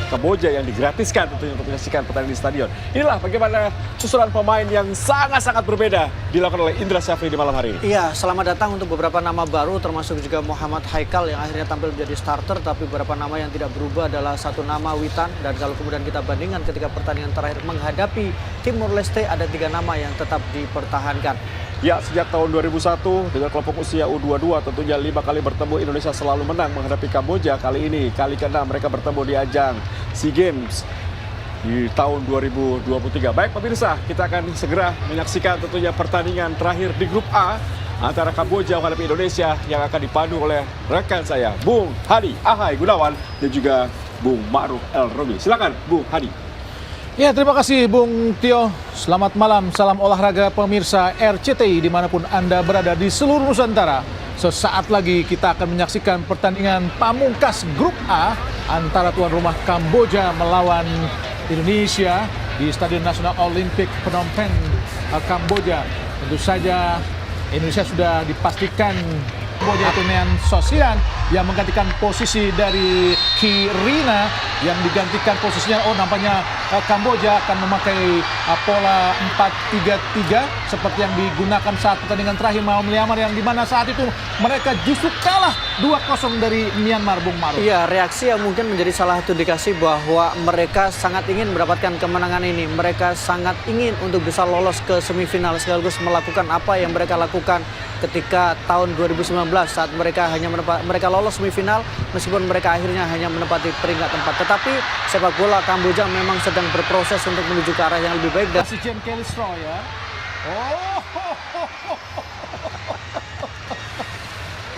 Kamboja yang digratiskan tentunya untuk menyaksikan pertandingan di stadion. Inilah bagaimana susunan pemain yang sangat-sangat berbeda dilakukan oleh Indra Syafri di malam hari ini. Iya, selamat datang untuk beberapa nama baru termasuk juga Muhammad Haikal yang akhirnya tampil menjadi starter, tapi beberapa nama yang tidak berubah adalah satu nama Witan, dan kalau kemudian kita bandingkan ketika pertandingan terakhir menghadapi Timor Leste ada 3 nama yang tetap dipertahankan. Ya, sejak tahun 2001 dengan kelompok usia U22 tentunya 5 kali bertemu Indonesia selalu menang menghadapi Kamboja. Kali ini kali ke-6 mereka bertemu di ajang SEA Games di tahun 2023. Baik pemirsa, kita akan segera menyaksikan tentunya pertandingan terakhir di grup A antara Kamboja menghadapi Indonesia yang akan dipandu oleh rekan saya Bung Hadi Ahai Gunawan dan juga Bung Ma'ruf El-Romi. Silakan Bung Hadi. Ya, terima kasih Bung Tio. Selamat malam, salam olahraga pemirsa RCTI dimanapun Anda berada di seluruh Nusantara. Sesaat lagi kita akan menyaksikan pertandingan pamungkas grup A antara tuan rumah Kamboja melawan Indonesia di Stadion Nasional Olimpik Phnom Penh, Kamboja. Tentu saja Indonesia sudah dipastikan Kamboja itu Nean Sosian yang menggantikan posisi dari Kirina yang digantikan posisinya, nampaknya Kamboja akan memakai pola 4-3-3 seperti yang digunakan saat pertandingan terakhir melawan Myanmar, yang dimana saat itu mereka justru kalah 2-0 dari Myanmar, Bung Ma'ruf. Iya, reaksi yang mungkin menjadi salah satu indikasi bahwa mereka sangat ingin mendapatkan kemenangan ini. Mereka sangat ingin untuk bisa lolos ke semifinal sekaligus melakukan apa yang mereka lakukan ketika tahun 2019 saat mereka lolos semifinal meskipun mereka akhirnya hanya menempati peringkat 4. Tetapi sepak bola Kamboja memang sedang berproses untuk menuju ke arah yang lebih baik. Dan si James Kelly Stroyer.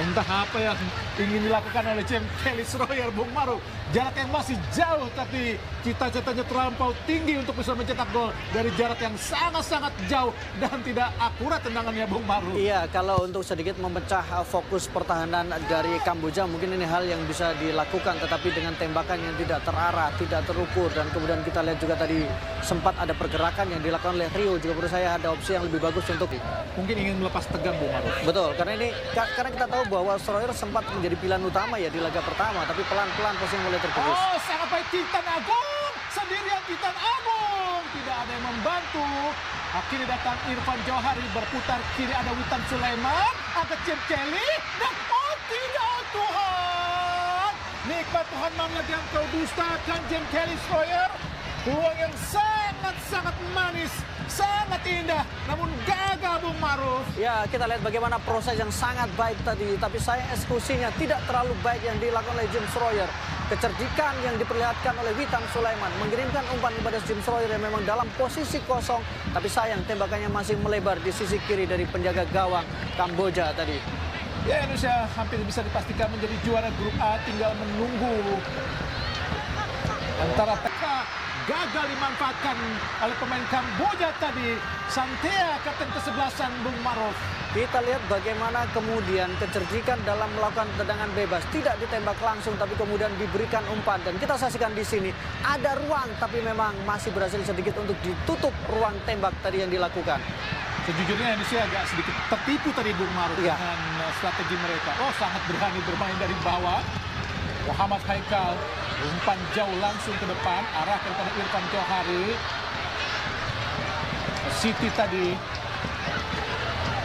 Entah apa yang ingin dilakukan oleh James Kelly Stroyer, Bung Ma'ruf. Jarak yang masih jauh, tapi cita-citanya terlampau tinggi untuk bisa mencetak gol dari jarak yang sangat-sangat jauh dan tidak akurat tendangannya, Bung Ma'ruf. Iya, kalau untuk sedikit memecah fokus pertahanan dari Kamboja, mungkin ini hal yang bisa dilakukan, tetapi dengan tembakan yang tidak terarah, tidak terukur, dan kemudian kita lihat juga tadi sempat ada pergerakan yang dilakukan oleh Rio. Juga menurut saya ada opsi yang lebih bagus untuk mungkin ingin melepas tegang, Bung Ma'ruf. Betul, karena kita tahu bahwa Stroyer sempat menjadi pilihan utama ya di laga pertama, tapi pelan-pelan posisinya mulai tergerus. Oh, sangat baik Titan Agung, sendirian Titan Agung, tidak ada yang membantu. Akhirnya datang Irfan Johari, berputar kiri ada Witan Sulaiman, ada James Kelly, dan oh tidak Tuhan, nikmat Tuhan mana yang kau dustakan James Kelly Stroyer. Peluang yang sangat manis, sangat indah, namun gagal, Bung Ma'ruf. Ya, kita lihat bagaimana proses yang sangat baik tadi, tapi sayang eksekusinya tidak terlalu baik yang dilakukan oleh James Stroyer. Kecerdikan yang diperlihatkan oleh Witan Sulaiman mengirimkan umpan kepada James Stroyer yang memang dalam posisi kosong, tapi sayang tembakannya masih melebar di sisi kiri dari penjaga gawang Kamboja tadi. Ya, Indonesia hampir bisa dipastikan menjadi juara grup A, tinggal menunggu antara gagal dimanfaatkan oleh pemain Kamboja tadi. Santea, kapten kesebelasan, Bung Ma'ruf. Kita lihat bagaimana kemudian kecerdikan dalam melakukan tendangan bebas, tidak ditembak langsung tapi kemudian diberikan umpan, dan kita saksikan di sini ada ruang tapi memang masih berhasil sedikit untuk ditutup ruang tembak tadi yang dilakukan. Sejujurnya Indonesia agak sedikit tertipu tadi, Bung Ma'ruf, dengan strategi mereka. Oh, sangat berani bermain dari bawah. Muhammad Haikal, umpan jauh langsung ke depan, arah kepada Irfan Johari. Siti tadi.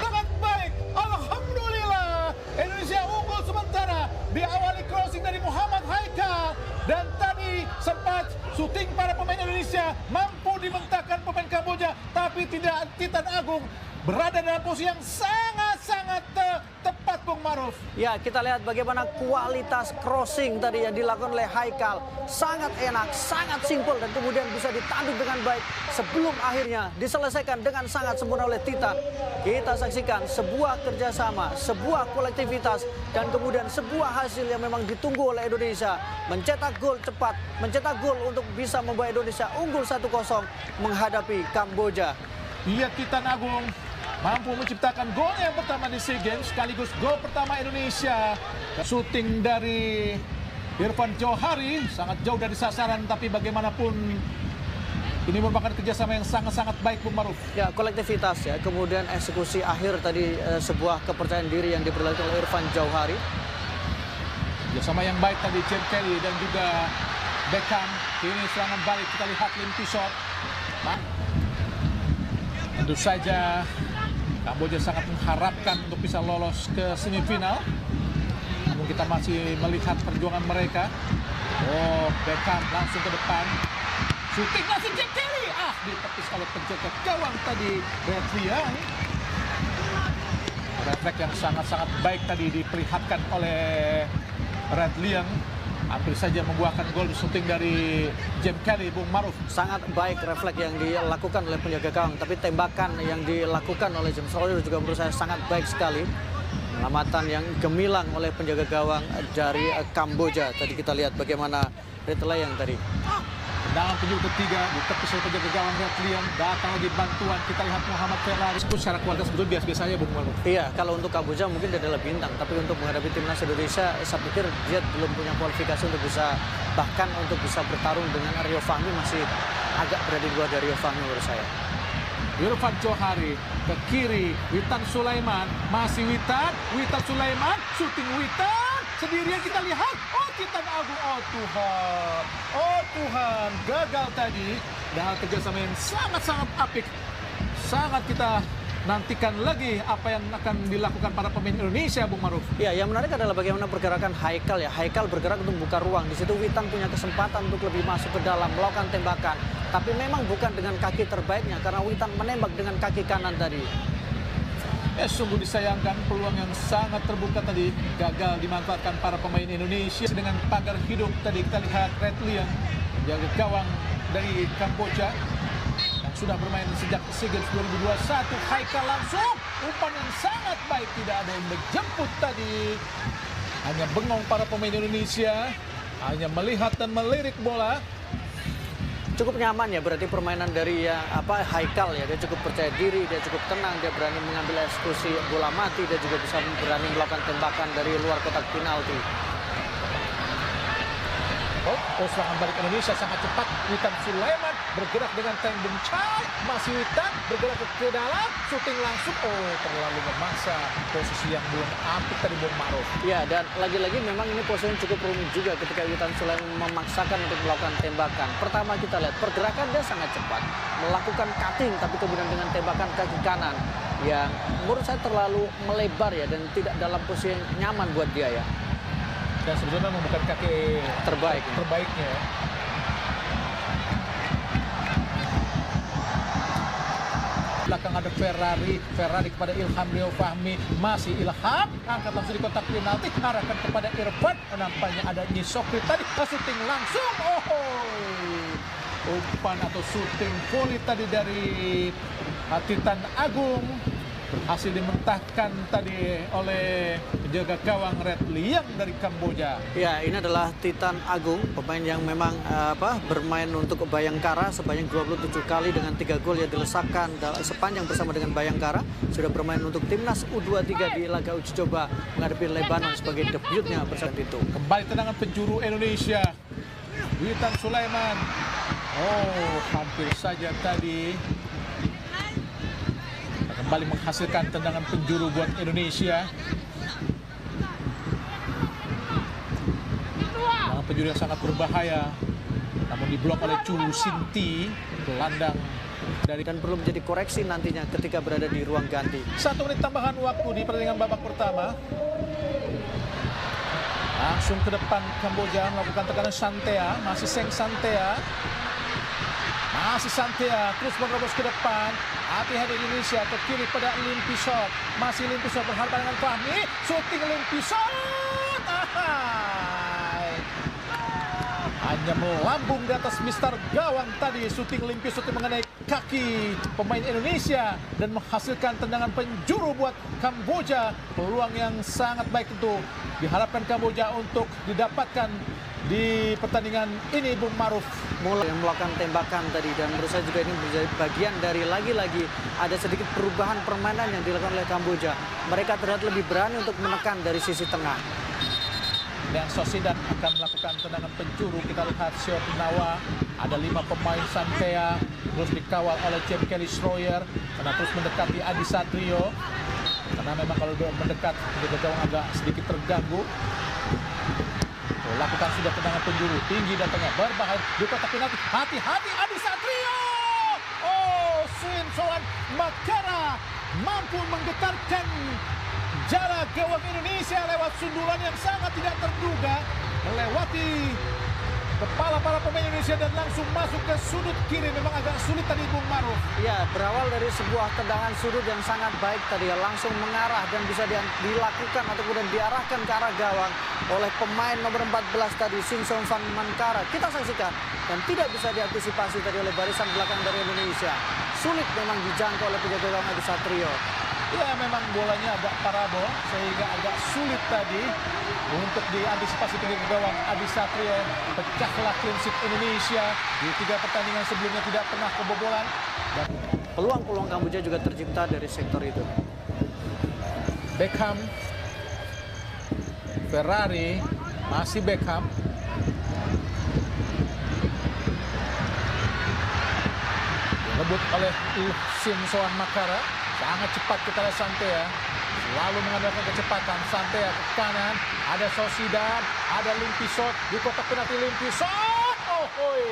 Sangat baik, alhamdulillah. Indonesia unggul sementara. Diawali crossing dari Muhammad Haikal. Dan tadi sempat syuting para pemain Indonesia mampu dimentahkan pemain Kamboja, tapi tidak. Titan Agung berada dalam posisi yang sangat tepat, Bung Ma'ruf. Ya, kita lihat bagaimana kualitas crossing tadi yang dilakukan oleh Haikal. Sangat enak, sangat simpel, dan kemudian bisa ditanduk dengan baik sebelum akhirnya diselesaikan dengan sangat sempurna oleh Titan. Kita saksikan sebuah kerjasama, sebuah kolektivitas, dan kemudian sebuah hasil yang memang ditunggu oleh Indonesia. Mencetak gol cepat, mencetak gol untuk bisa membawa Indonesia unggul 1-0 menghadapi Kamboja. Iya, Titan Agung mampu menciptakan gol yang pertama di SEA Games, sekaligus gol pertama Indonesia. Shooting dari Irfan Johari sangat jauh dari sasaran, tapi bagaimanapun ini merupakan kerjasama yang sangat baik, Bung Ma'ruf. Ya, kolektivitas ya, kemudian eksekusi akhir tadi sebuah kepercayaan diri yang diperlihatkan oleh Irfan Johari. Kerjasama yang baik tadi James Kelly dan juga Beckham, kini serangan balik, kita lihat Limpy shot. Nah, tentu saja Kamboja sangat mengharapkan untuk bisa lolos ke semifinal. Namun kita masih melihat perjuangan mereka. Oh, Beckham langsung ke depan. Shooting langsung Jack Kelly. Ditepis oleh penjaga gawang tadi, Red Liang. Refleks yang sangat-sangat baik tadi diperlihatkan oleh Red Liang. Hampir saja membuahkan gol shooting dari James Kelly, Bung Maruf. Sangat baik refleks yang dilakukan oleh penjaga gawang, tapi tembakan yang dilakukan oleh James Royer juga menurut saya sangat baik sekali. Penyelamatan yang gemilang oleh penjaga gawang dari Kamboja. Tadi kita lihat bagaimana Red Liang tadi. Tendangan penjuru ketiga ditepis oleh penjaga gawang Red Liang. Datang lagi bantuan, kita lihat Muhammad Ferrari. Secara kualitas betul biasa-biasa saja, Bung Maruf. Iya, kalau untuk Kamboja mungkin dia adalah bintang, tapi untuk menghadapi timnas Indonesia, saya pikir dia belum punya kualifikasi untuk bisa, bahkan untuk bisa bertarung dengan Rio Fahmi, masih agak berada di luar dari Rio Fahmi menurut saya. Irfan Johari ke kiri, Witan Sulaiman, masih Witan Sulaiman, shooting Witan, sendirian kita lihat, Titan Agung, Tuhan, gagal tadi. Dan kerjasama yang sangat-sangat apik, sangat kita nantikan lagi apa yang akan dilakukan para pemain Indonesia, Bung Maruf. Ya, yang menarik adalah bagaimana pergerakan Haikal ya. Haikal bergerak untuk membuka ruang. Di situ Witan punya kesempatan untuk lebih masuk ke dalam, melakukan tembakan. Tapi memang bukan dengan kaki terbaiknya, karena Witan menembak dengan kaki kanan tadi. Sungguh disayangkan, peluang yang sangat terbuka tadi gagal dimanfaatkan para pemain Indonesia. Dengan pagar hidup tadi kita lihat Red Liang, jaga gawang dari Kamboja yang sudah bermain sejak SEA Games 2021. Haikal langsung, umpan yang sangat baik, tidak ada yang menjemput tadi. Hanya bengong para pemain Indonesia, hanya melihat dan melirik bola. Cukup nyaman ya berarti permainan dari Haikal ya. Dia cukup percaya diri, dia cukup tenang, dia berani mengambil eksekusi bola mati, dia juga bisa berani melakukan tembakan dari luar kotak penalti. Serangan balik Indonesia sangat cepat. Witan Sulaiman bergerak dengan tandem Chai, masih Witan bergerak ke dalam, shooting langsung. Terlalu memaksa, posisi yang belum apik tadi, Bung Maruf. Ya, dan lagi-lagi memang ini posisi cukup rumit juga ketika Witan Sulaiman memaksakan untuk melakukan tembakan. Pertama kita lihat pergerakan dia sangat cepat, melakukan cutting, tapi kemudian dengan tembakan kaki kanan yang menurut saya terlalu melebar ya, dan tidak dalam posisi yang nyaman buat dia ya. Dan sebetulnya memang bukan kaki terbaiknya. Belakang ada Ferrari kepada Ilham Rio Fahmi, masih Ilham, angkat langsung di kotak penalti, arahkan kepada Irfan, nampaknya ada Nyisokri tadi, shooting langsung, umpan atau shooting volley tadi dari Titan Agung, berhasil dimentahkan tadi oleh penjaga gawang Red Liang dari Kamboja. Ya, ini adalah Titan Agung, pemain yang memang bermain untuk Bayangkara sebanyak 27 kali dengan 3 gol yang dilesakkan sepanjang bersama dengan Bayangkara. Sudah bermain untuk timnas U23 di laga uji coba menghadapi Lebanon sebagai debutnya bersama itu. Kembali tendangan penjuru Indonesia, Witan Sulaiman. Hampir saja tadi kembali menghasilkan tendangan penjuru buat Indonesia. Tendangan penjuru yang sangat berbahaya, namun diblok oleh Chulu Sinti, gelandang dari, dan perlu menjadi koreksi nantinya ketika berada di ruang ganti. 1 menit tambahan waktu di pertandingan babak pertama. Langsung ke depan Kamboja melakukan tekanan Santea, masih Seng Santea. Masih Santea, terus menerobos ke depan. Hati-hati Indonesia ke kiri pada Limpy shot. Masih Limpy shot berhadapan dengan Fahmi. Shooting Limpy shot. Hanya melambung di atas Mister Gawang tadi. Shooting Limpy shot mengenai kaki pemain Indonesia dan menghasilkan tendangan penjuru buat Kamboja. Peluang yang sangat baik itu diharapkan Kamboja untuk didapatkan di pertandingan ini, Bung Maruf. Mulai melakukan tembakan tadi, dan menurut saya juga ini menjadi bagian dari lagi-lagi ada sedikit perubahan permainan yang dilakukan oleh Kamboja. Mereka terlihat lebih berani untuk menekan dari sisi tengah. Dan Sociedad akan melakukan tendangan penjuru. Kita lihat Siot Nawa, ada 5 pemain Santea, terus dikawal oleh James Kelly Schroyer, karena terus mendekati Adi Satrio. Karena memang kalau mendekat, penjaga gawang agak sedikit terganggu. Lakukan Lakukan sudah tendangan penjuru tinggi dan tengah berbahaya di kotak penalti. Hati-hati Adi Satrio. Oh, Simpson Makara mampu menggetarkan jarak gawang Indonesia lewat sundulan yang sangat tidak terduga, melewati kepala para pemain Indonesia dan langsung masuk ke sudut kiri. Memang agak sulit tadi Bung Maruf. Ya, berawal dari sebuah tendangan sudut yang sangat baik tadi ya, langsung mengarah dan bisa dilakukan atau kemudian diarahkan ke arah gawang oleh pemain nomor 14 tadi, Simpson Van Mankara. Kita saksikan dan tidak bisa diantisipasi tadi oleh barisan belakang dari Indonesia. Sulit memang dijangkau oleh penjaga gawang Adi Satrio. Ya, memang bolanya agak parabol sehingga agak sulit tadi untuk diantisipasi penjaga gawang Adi Satrio. Pecahlah clean sheet Indonesia di 3 pertandingan sebelumnya, tidak pernah kebobolan. Dan Peluang-peluang Kamboja juga tercipta dari sektor itu. Beckham, Ferrari, masih Beckham. Direbut oleh Simpson Makara. Sangat cepat kita lihat Santea. Selalu mengandalkan kecepatan. Santea ke kanan. Ada Sociedad. Ada Limpisot. Di kotak penalti Limpisot. Oh, hoi.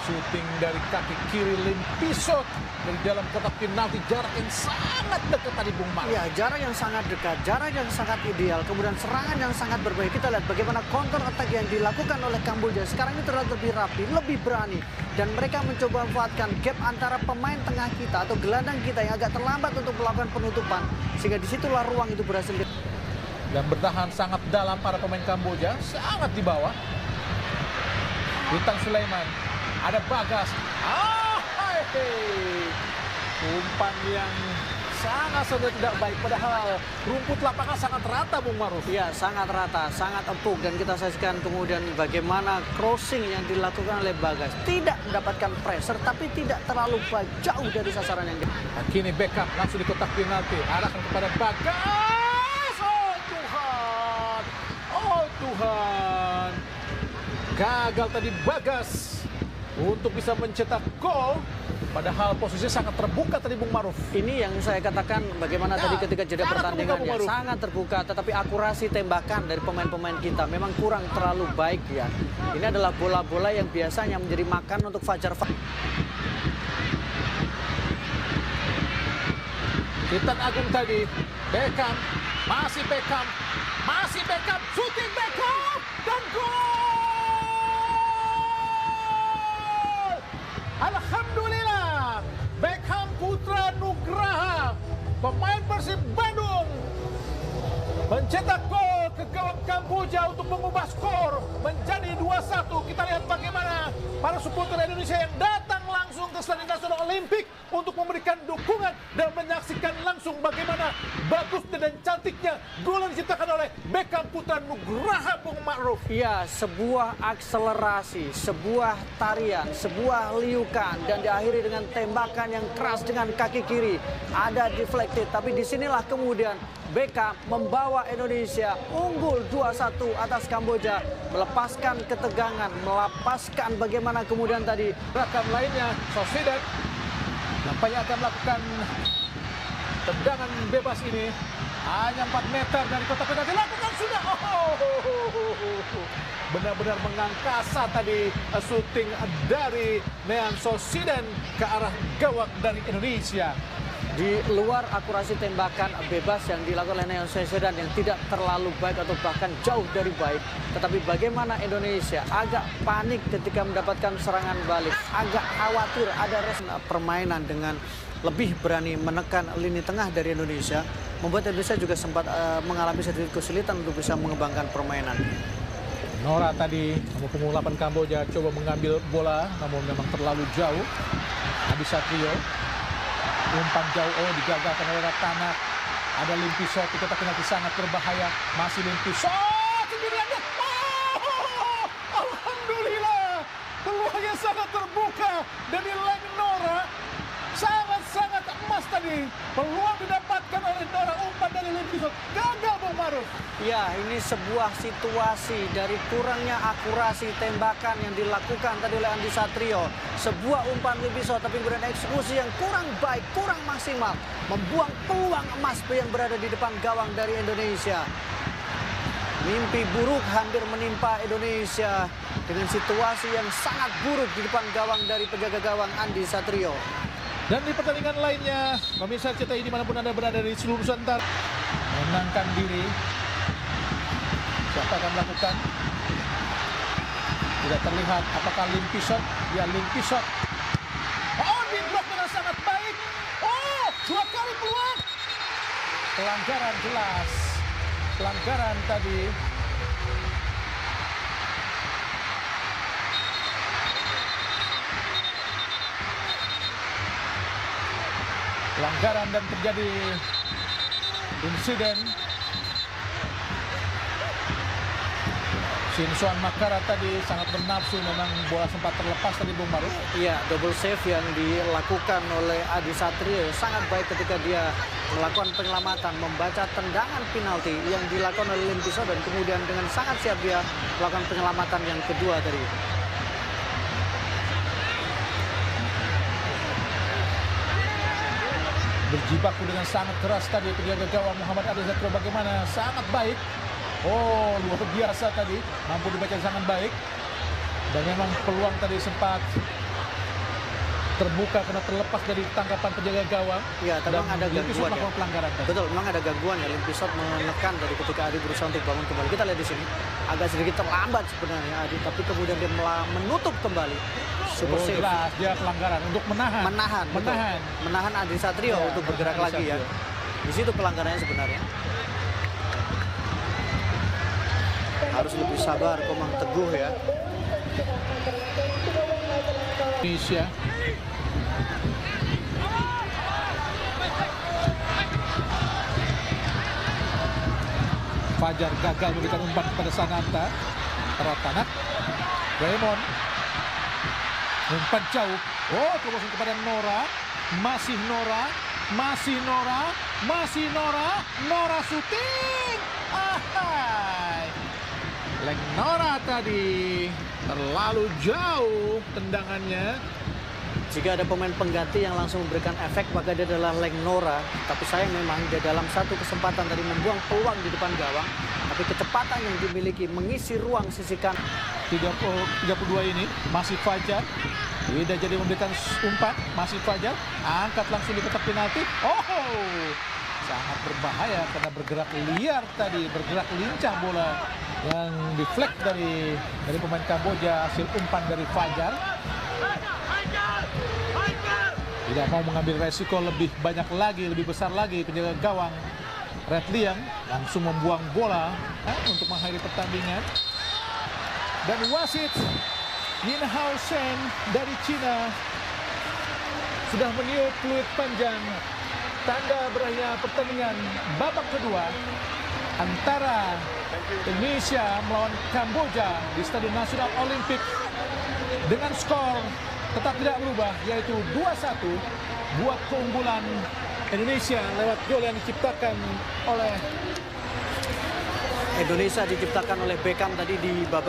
Shooting dari kaki kiri Limpisot. Dari dalam kotak penalti. Jarak yang sangat dekat tadi Bung Mar. Ya, jarak yang sangat dekat, jarak yang sangat ideal, kemudian serangan yang sangat berbahaya. Kita lihat bagaimana counter attack yang dilakukan oleh Kamboja. Sekarang ini terlihat lebih rapi, lebih berani. Dan mereka mencoba memanfaatkan gap antara pemain tengah kita atau gelandang kita yang agak terlambat untuk melakukan penutupan. Sehingga disitulah ruang itu berhasil. Dan bertahan sangat dalam para pemain Kamboja. Sangat di bawah. Bintang Sulaiman. Ada Bagas. Umpan yang sangat tidak baik. Padahal rumput lapangan sangat rata Bung Maruf. Ya, sangat rata, sangat empuk. Dan kita saksikan kemudian bagaimana crossing yang dilakukan oleh Bagas. Tidak mendapatkan pressure, tapi tidak terlalu jauh dari sasaran yang dia. Kini Beckham langsung di kotak penalti. Arahkan kepada Bagas. Oh Tuhan. Oh Tuhan. Gagal tadi Bagas untuk bisa mencetak gol. Padahal posisinya sangat terbuka tadi Bung Maruf. Ini yang saya katakan bagaimana tadi ketika jeda pertandingannya. terbuka, Sangat terbuka, tetapi akurasi tembakan dari pemain-pemain kita memang kurang terlalu baik ya. Ini adalah bola-bola yang biasanya menjadi makan untuk Fajar. Titan Agung tadi. Beckham. Masih Beckham. Masih Beckham. Shooting Beckham. Dan gol. Alhamdulillah, Beckham Putra Nugraha, pemain Persib Bandung, mencetak gol ke gawang Kamboja untuk mengubah skor menjadi 2-1. Kita lihat bagaimana para supporter Indonesia yang datang langsung ke Stadion Nasional Olimpik untuk memberikan dukungan dan menyaksikan langsung bagaimana bagusnya dan cantiknya gol yang diciptakan oleh Beckham Putra Nugraha Bung Ma'ruf. Ya, sebuah akselerasi, sebuah tarian, sebuah liukan, dan diakhiri dengan tembakan yang keras dengan kaki kiri. Ada deflected, tapi disinilah kemudian Beckham membawa Indonesia unggul 2-1 atas Kamboja, melepaskan ketegangan, melepaskan bagaimana kemudian tadi Rakam lainnya, Sociedad nampaknya akan melakukan tendangan bebas ini. Hanya 4 meter dari kotak penalti, lakukan sudah. Benar-benar mengangkasa tadi shooting dari Nean Sociedad ke arah gawang dari Indonesia. di luar akurasi tembakan bebas yang dilakukan oleh Neon Sociedad yang tidak terlalu baik atau bahkan jauh dari baik. Tetapi bagaimana Indonesia agak panik ketika mendapatkan serangan balik, agak khawatir ada permainan dengan lebih berani menekan lini tengah dari Indonesia, membuat Indonesia juga sempat mengalami sedikit kesulitan untuk bisa mengembangkan permainan. Nora tadi, nomor punggung 8 Kamboja, coba mengambil bola, namun memang terlalu jauh. Adi Satrio, umpan jauh, digagalkan oleh Ratanak. Ada Limpisot, di kotak penalti sangat berbahaya. Masih Limpisot, sendirian. Oh, alhamdulillah, peluangnya sangat terbuka dari Leng Nora. Sangat-sangat emas tadi. Peluang didapatkan oleh Nora, umpan dari Limpisot. Gagal Bung Maruf. Ya, ini sebuah situasi dari kurangnya akurasi tembakan yang dilakukan tadi oleh Andi Satrio. Sebuah umpan Limpisot, tapi kemudian eksekusi yang kurang baik, kurang maksimal. Membuang peluang emas yang berada di depan gawang dari Indonesia. Mimpi buruk hampir menimpa Indonesia dengan situasi yang sangat buruk di depan gawang dari penjaga gawang Andi Satrio. Dan di pertandingan lainnya, pemirsa RCTI dimanapun Anda berada di seluruh Nusantara, menangkan diri. Siapa akan melakukan? Tidak terlihat apakah Limpisot. Ya, Limpisot. Oh, diblok dengan sangat baik. Oh, 2 kali peluang. Pelanggaran jelas. Pelanggaran tadi. Pelanggaran dan terjadi insiden. Sinsuan Makara tadi sangat bernafsu, memang bola sempat terlepas tadi Bung Maruf. Iya, double save yang dilakukan oleh Adi Satrio sangat baik ketika dia melakukan penyelamatan, membaca tendangan penalti yang dilakukan oleh Limpisot dan kemudian dengan sangat siap dia melakukan penyelamatan yang kedua tadi. Berjibaku dengan sangat keras tadi penjaga gawang Muhammad Adi Satrio, bagaimana sangat baik. Oh, luar biasa tadi, mampu dibaca sangat baik. Dan memang peluang tadi sempat terbuka karena terlepas dari tangkapan penjaga gawang. Iya, tapi memang ada Limpisot gangguan ya. melakukan pelanggaran tadi. Betul, memang ada gangguan ya. Limpisot menekan dari ketika Adi berusaha untuk bangun kembali. Kita lihat di sini agak sedikit terlambat sebenarnya Adi, tapi kemudian dia menutup kembali. Super save. Jelas dia pelanggaran untuk menahan. Menahan Adi Satrio Ya, untuk bergerak menahan lagi Adi ya. Satrio. Di situ pelanggarannya sebenarnya. Harus lebih sabar Komang Teguh ya. Indonesia. Fajar gagal memberikan umpan kepada Sananta. Ratanak. Raymond. Umpan jauh. Oh, terus kepada Nora. Masih Nora. Masih Nora. Masih Nora. Nora syuting. Ahai. Leng Nora tadi terlalu jauh tendangannya. Jika ada pemain pengganti yang langsung memberikan efek, maka dia adalah Leng Nora. Tapi sayang memang dia dalam satu kesempatan tadi membuang peluang di depan gawang. Tapi kecepatan yang dimiliki mengisi ruang sisi kanan. 32 ini masih Fajar. Tidak jadi memberikan umpan, masih Fajar. Angkat langsung di kotak penalti. Oh, sangat berbahaya karena bergerak liar tadi, bergerak lincah bola yang deflect dari pemain Kamboja, hasil umpan dari Fajar. Tidak mau mengambil resiko lebih banyak lagi, lebih besar lagi, penjaga gawang Red Liang langsung membuang bola untuk mengakhiri pertandingan. Dan wasit Yin Hao Shen dari Cina sudah meniup peluit panjang, tanda berakhirnya pertandingan babak kedua antara Indonesia melawan Kamboja di Stadion Nasional Olimpik dengan skor tetap tidak berubah, yaitu 2-1 buat keunggulan Indonesia lewat gol yang diciptakan oleh Beckham tadi di babak